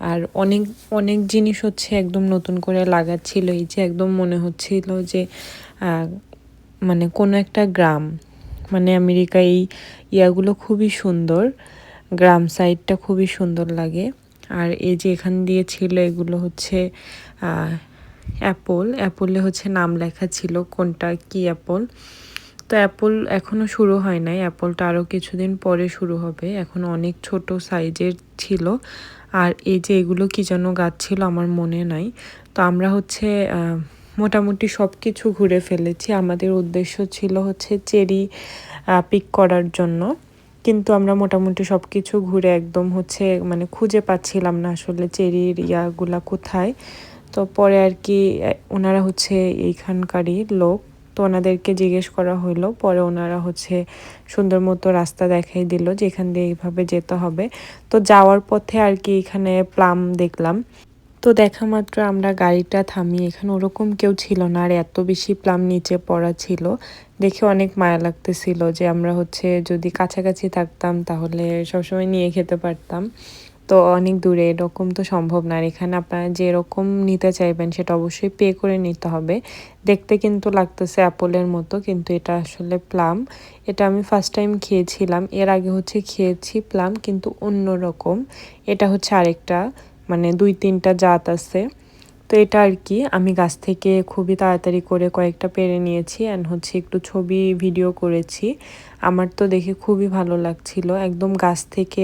আর অনেক অনেক জিনিস হচ্ছে একদম নতুন করে লাগাচ্ছিল, এই যে একদম মনে হচ্ছিল যে মানে কোনো একটা গ্রাম, মানে আমেরিকা এই ইয়াগুলো খুবই সুন্দর, গ্রাম সাইডটা খুবই সুন্দর লাগে। আর এই যে এখান দিয়ে ছিল এগুলো হচ্ছে অ্যাপলে হচ্ছে নাম লেখা ছিল কোনটা কি অ্যাপল। তো অ্যাপল এখনও শুরু হয় নাই, অ্যাপলটা আরও কিছুদিন পরে শুরু হবে, এখন অনেক ছোট সাইজের ছিল। আর এই যে এগুলো কি যেন গাছ ছিল আমার মনে নাই। তো আমরা হচ্ছে মোটামুটি সব কিছু ঘুরে ফেলেছি। আমাদের উদ্দেশ্য ছিল হচ্ছে চেরি পিক করার জন্য, কিন্তু আমরা মোটামুটি সব কিছু ঘুরে একদম হচ্ছে মানে খুঁজে পাচ্ছিলাম না আসলে চেরির ইয়াগুলা কোথায়। তো পরে আর কি ওনারা হচ্ছে এইখানকারই লোক, তো ওনাদেরকে জিজ্ঞেস করা হলো, পরে ওনারা হচ্ছে সুন্দর মতো রাস্তা দেখাই দিল যে এখান দিয়ে এইভাবে যেতে হবে। তো যাওয়ার পথে আর কি এখানে প্লাম দেখলাম, তো দেখা মাত্র আমরা গাড়িটা থামিয়ে, এখানে ওরকম কেউ ছিল না আর এত বেশি প্লাম নিচে পড়া ছিল দেখে অনেক মায়া লাগতেছিল যে আমরা হচ্ছে যদি কাছাকাছি থাকতাম তাহলে সবসময় নিয়ে খেতে পারতাম। তো অনেক দূরে এরকম তো সম্ভব না, আর এখানে আপনারা যেরকম নিতে চাইবেন সেটা অবশ্যই পে করে নিতে হবে। দেখতে কিন্তু লাগতেছে অ্যাপলের মতো, কিন্তু এটা আসলে প্লাম। এটা আমি ফার্স্ট টাইম খেয়েছিলাম, এর আগে হচ্ছে খেয়েছি প্লাম কিন্তু অন্য রকম, এটা হচ্ছে আরেকটা মানে 2-3টা জাত আছে। তো এটা আর কি আমি গাছ থেকে খুবই তাড়াতাড়ি করে কয়েকটা পেরে নিয়েছি অ্যান্ড হচ্ছে একটু ছবি ভিডিও করেছি। আমার তো দেখে খুবই ভালো লাগছিল, একদম গাছ থেকে